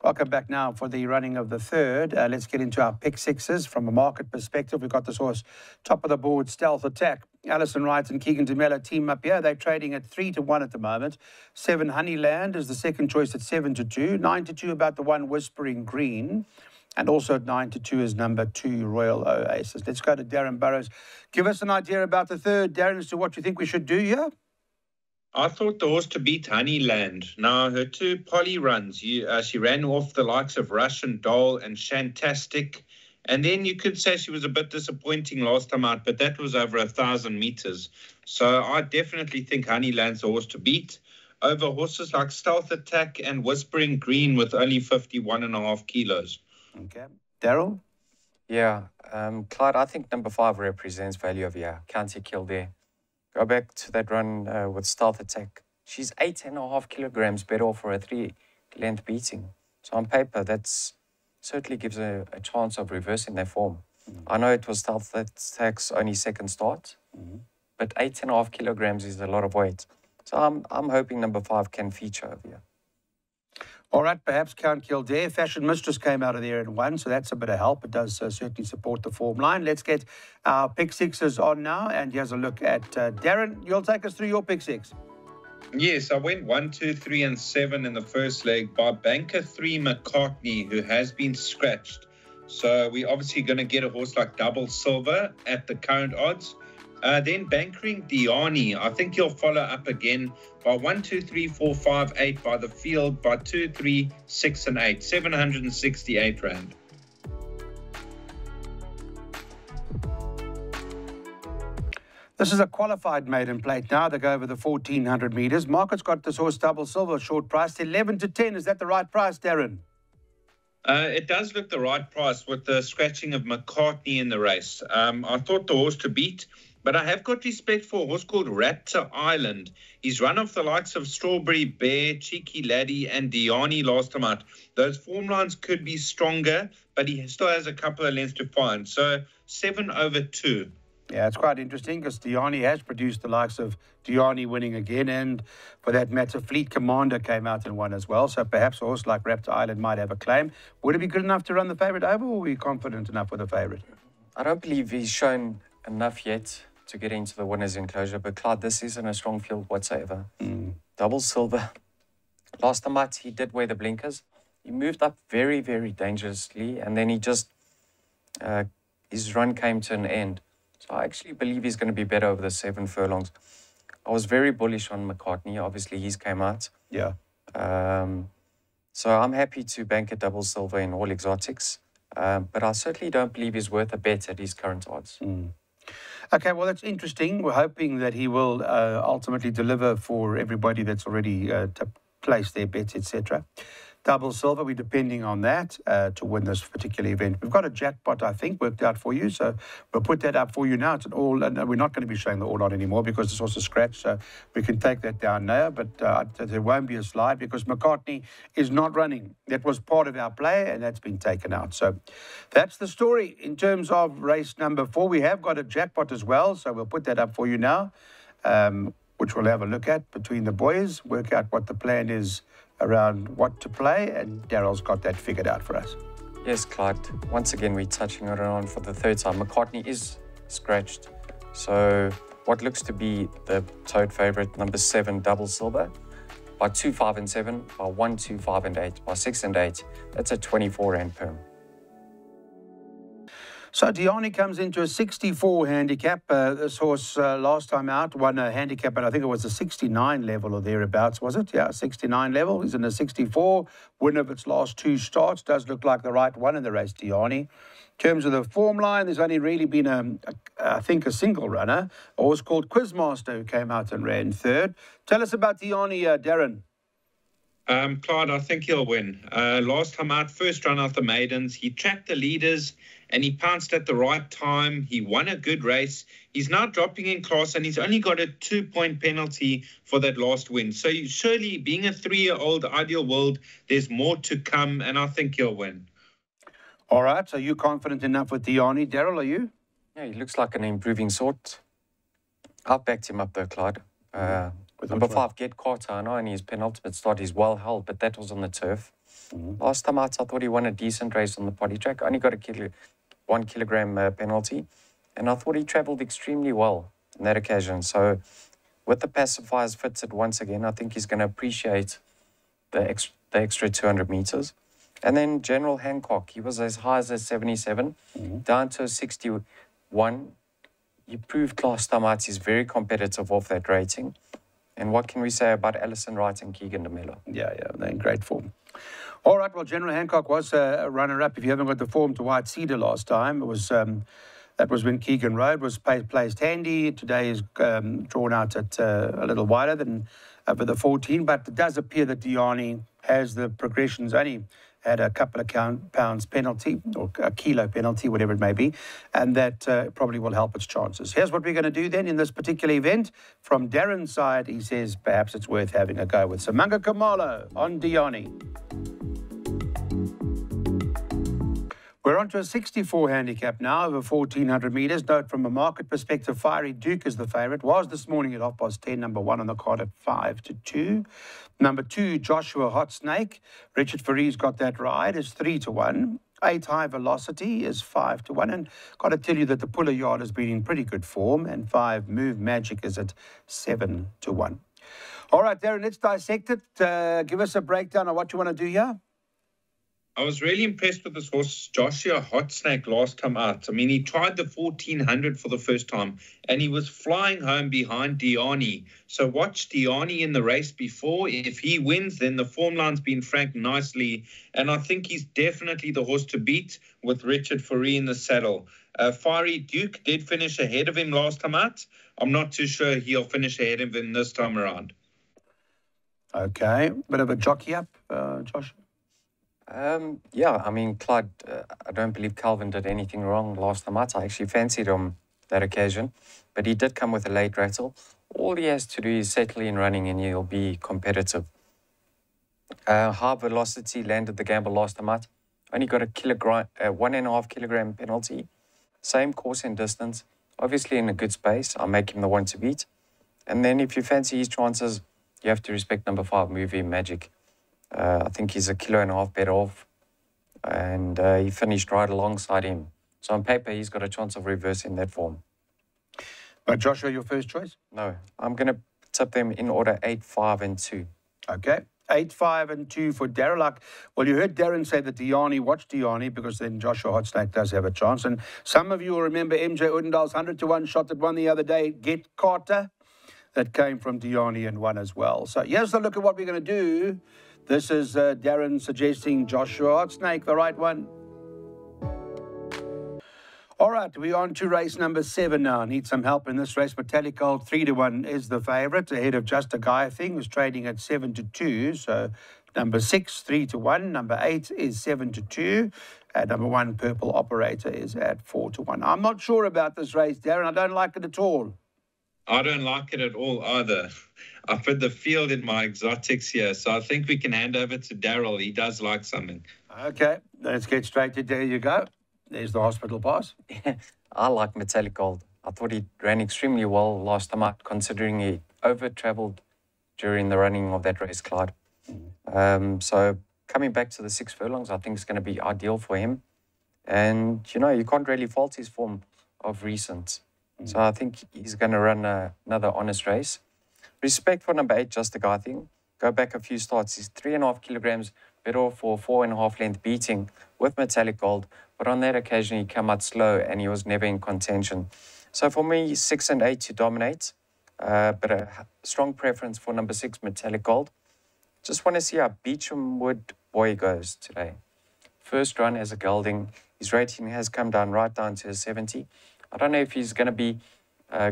Welcome back now for the running of the third. Let's get into our pick sixes. From a market perspective, we've got this horse top of the board, Stealth Attack. Alison Wright and Keegan DeMello team up here. They're trading at 3-1 at the moment. 7 Honeyland is the second choice at 7-2. 9-2 about the one Whispering Green. And also at 9-2 is number 2 Royal Oasis. Let's go to Darren Burrows. Give us an idea about the third, Darren, as to what you think we should do here. I thought the horse to beat Honeyland. Now, her 2 poly runs, she ran off the likes of Russian Doll and Shantastic. And then you could say she was a bit disappointing last time out, but that was over 1,000 meters. So I definitely think Honeyland's a horse to beat over horses like Stealth Attack and Whispering Green with only 51.5 kilos. Okay. Daryl? Yeah. Clyde, I think number 5 represents value of County Kildare. Go back to that run with Stealth Attack. She's 8.5 kilograms better for a 3-length beating. So on paper, that certainly gives a chance of reversing their form. I know it was Stealth Attack's only second start, but 8.5 kilograms is a lot of weight. So I'm hoping number 5 can feature over here. All right, perhaps Count Kildare. Fashion Mistress came out of there and won, so that's a bit of help. It does certainly support the form line. Let's get our pick sixes on now, and here's a look at Darren. You'll take us through your pick six. Yes, I went 1, 2, 3, and 7 in the first leg by Banker 3 McCartney, who has been scratched. So we're obviously going to get a horse like Double Silver at the current odds. Then Bankering Diani, I think he'll follow up again by 1, 2, 3, 4, 5, 8 by the field, by 2, 3, 6, and 8, 768 Rand. This is a qualified maiden plate now. They go over the 1,400 metres. Market's got this horse Double Silver short priced 11-10. Is that the right price, Darren? It does look the right price with the scratching of McCartney in the race. I thought the horse to beat, but I have got respect for a horse called Raptor Island. He's run off the likes of Strawberry Bear, Cheeky Laddie, and Diani last time out. Those form lines could be stronger, but he still has a couple of lengths to find. So 7/2. Yeah, it's quite interesting because Diani has produced the likes of Diani winning again, and for that matter, Fleet Commander came out and won as well. So perhaps a horse like Raptor Island might have a claim. Would it be good enough to run the favourite over, or are we confident enough with the favourite? I don't believe he's shown enough yet to get into the winner's enclosure, but Clyde, this isn't a strong field whatsoever. Double Silver. Last time out, he did wear the blinkers. He moved up very, very dangerously, and then he just, his run came to an end. So I actually believe he's going to be better over the 7 furlongs. I was very bullish on McCartney. Obviously, he's came out. Yeah. So I'm happy to bank a Double Silver in all exotics. But I certainly don't believe he's worth a bet at his current odds. Okay, well, that's interesting. We're hoping that he will ultimately deliver for everybody that's already placed their bets, etc. Double Silver, we're depending on that to win this particular event. We've got a jackpot, I think, worked out for you, so we'll put that up for you now. It's an all, and we're not going to be showing the all-out anymore because it's also scratched, so we can take that down now, but there won't be a slide because McCartney is not running. That was part of our play, and that's been taken out. So that's the story in terms of race number 4. We have got a jackpot as well, so we'll put that up for you now, which we'll have a look at between the boys, work out what the plan is around what to play, and Daryl's got that figured out for us. Yes, Clyde. Once again, we're touching it on for the 3rd time. McCartney is scratched. So what looks to be the tote favourite, number 7, Double Silver, by 2, 5, and 7, by 1, 2, 5, and 8, by 6 and 8. That's a 24 Rand perm. So Diani comes into a 64 handicap. This horse last time out won a handicap, but I think it was a 69 level or thereabouts, was it? Yeah, 69 level. He's in a 64. Winner of its last 2 starts. Does look like the right one in the race, Diani. In terms of the form line, there's only really been, I think, a single runner. A horse called Quizmaster who came out and ran 3rd. Tell us about Diani, Darren. Clyde, I think he'll win. Last time out, first run out the maidens, he tracked the leaders and he pounced at the right time. He won a good race. He's now dropping in class and he's only got a 2-point penalty for that last win. So surely, being a 3-year-old Ideal World, there's more to come, and I think he'll win. All right, so you're confident enough with Diani. Daryl, are you? Yeah, he looks like an improving sort. I've backed him up though, Clyde. With Number which one? 5, Get Carter. I know in his penultimate start he's well held, but that was on the turf. Last time out, I thought he won a decent race on the potty track. Only got a 1 kilogram penalty. And I thought he travelled extremely well on that occasion. So with the pacifiers fitted once again, I think he's going to appreciate the extra 200 meters. And then General Hancock, he was as high as a 77, down to a 61. He proved last time out he's very competitive off that rating. And what can we say about Alison Wright and Keegan de Mello? Yeah, they're in great form. All right, well, General Hancock was a runner-up. If you haven't got the form to White Cedar last time, it was that was when Keegan Road was placed handy. Today is drawn out at a little wider than for the 14, but it does appear that Diani has the progressions only had a couple of pounds penalty or a kilo penalty, whatever it may be, and that probably will help its chances. Here's what we're going to do then in this particular event. From Darren's side, he says perhaps it's worth having a go with Samanga Kamalo on Diani. We're on to a 64 handicap now, over 1,400 metres. Note from a market perspective, Fiery Duke is the favourite. Was this morning at 10:30, number 1 on the card at 5-2. Number 2, Joshua Hot Snake. Richard Faree's got that ride, is 3-1. 8 High Velocity is 5-1. And got to tell you that the Puller Yard has been in pretty good form. And 5 Move Magic is at 7-1. All right, Darren, let's dissect it. Give us a breakdown of what you want to do here. I was really impressed with this horse, Joshua Hot Snake, last time out. I mean, he tried the 1,400 for the first time, and he was flying home behind Diani. So watch Diani in the race before. If he wins, then the form line's been franked nicely, and I think he's definitely the horse to beat with Richard Faree in the saddle. Fiery Duke did finish ahead of him last time out. I'm not too sure he'll finish ahead of him this time around. Okay, bit of a jockey up, Josh. Yeah, I mean, Clyde, I don't believe Calvin did anything wrong last time out. I actually fancied him that occasion, but he did come with a late rattle. All he has to do is settle in running and he'll be competitive. High Velocity landed the gamble last time out. Only got a 1.5 kilogram penalty. Same course and distance. Obviously in a good space. I'll make him the one to beat. And then if you fancy his chances, you have to respect number 5, Movie Magic. I think he's a 1.5 kilos better off, and he finished right alongside him. So on paper, he's got a chance of reversing that form. But Joshua, your first choice? No, I'm going to tip them in order 8, 5, and 2. Okay, 8, 5, and 2 for Darren. Well, you heard Darren say that Diani, watch Diani, because then Joshua Hot Snake does have a chance. And some of you will remember MJ Udendal's 100-1 shot that won the other day, Get Carter. That came from Diani and won as well. So here's a look at what we're going to do. This is Darren suggesting Joshua Hot Snake, the right one. All right, we're on to race number 7 now. Need some help in this race. Metallic Gold 3-1 is the favourite, ahead of Just a Guy Thing, who's trading at 7-2. So number 6, 3-1. Number 8 is 7-2. And number 1, Purple Operator, is at 4-1. I'm not sure about this race, Darren. I don't like it at all. I don't like it at all either. I put the field in my exotics here, so I think we can hand over to Daryl. He does like something. Okay, let's get straight to there you go. There's the hospital pass. I like Metallic Gold. I thought he ran extremely well last time out, considering he over-travelled during the running of that race, Clyde. So coming back to the 6 furlongs, I think it's going to be ideal for him. And, you know, you can't really fault his form of recent. So I think he's going to run another honest race. Respect for number 8, Just a Guy Thing. Go back a few starts. He's 3.5 kilograms better off for 4.5 length beating with Metallic Gold. But on that occasion, he came out slow and he was never in contention. So for me, 6 and 8 to dominate. But a strong preference for number 6, Metallic Gold. Just want to see how Beecham Wood Boy goes today. First run as a gelding. His rating has come down right down to a 70. I don't know if he's going to be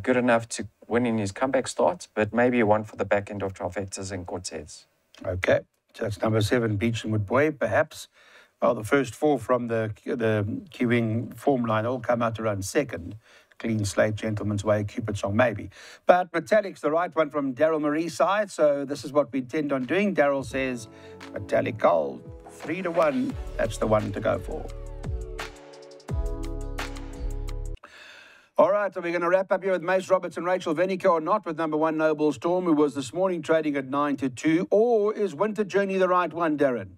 good enough to win in his comeback starts, but maybe one for the back end of trifectas and quartets. Okay, so that's number 7, Beechamwood Boy, perhaps. Well, the first 4 from the queuing form line all come out to run second. Clean Slate, Gentleman's Way, Cupid Song, maybe. But Metallic's the right one from Daryl Marie's side, so this is what we intend on doing. Daryl says Metallic Gold, 3-1. That's the one to go for. All right, so we're going to wrap up here with Mace Roberts and Rachel Venica, or not, with number 1 Noble Storm, who was this morning trading at 9-2. Or is Winter Journey the right one, Darren?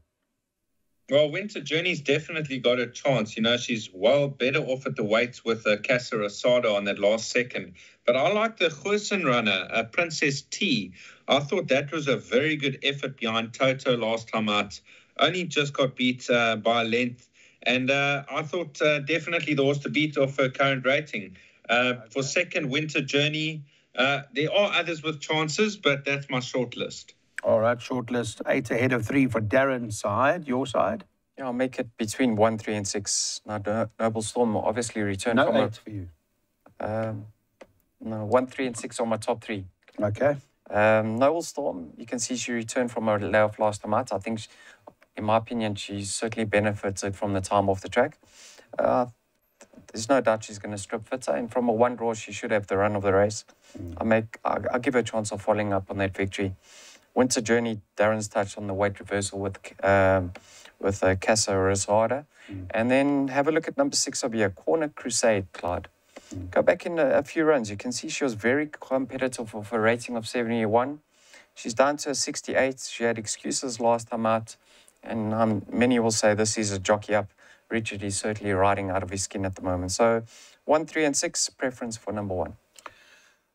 Well, Winter Journey's definitely got a chance. You know, she's well better off at the weights with Casa Rosado on that last second. But I like the Goosen runner, Princess T. I thought that was a very good effort behind Toto last time out. Only just got beat by a length. And I thought definitely the horse to beat off her current rating. For second, Winter Journey, there are others with chances, but that's my short list. All right, short list, 8 ahead of 3 for Darren's side. Your side? Yeah, I'll make it between 1, 3, and 6. Now, Noble Storm will obviously return from 8 for you. No, 1, 3, and 6 are my top 3. Okay. Noble Storm, you can see she returned from a layoff last time out. I think, in my opinion, she certainly benefited from the time off the track. There's no doubt she's going to strip fitter, and from a 1 draw, she should have the run of the race. I'll give her a chance of following up on that victory. Winter Journey, Darren's touched on the weight reversal with Casa Rosada. And then have a look at number 6 over here, Corner Crusade, Clyde. Go back in a few runs. You can see she was very competitive with a rating of 71. She's down to a 68. She had excuses last time out. And many will say this is a jockey up. Richard is certainly riding out of his skin at the moment. So 1, 3, and 6, preference for number 1.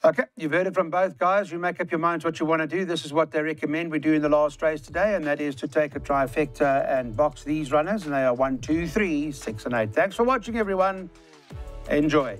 Okay, you've heard it from both guys. You make up your minds what you want to do. This is what they recommend we do in the last race today, and that is to take a trifecta and box these runners, and they are 1, 2, 3, 6, and 8. Thanks for watching, everyone. Enjoy.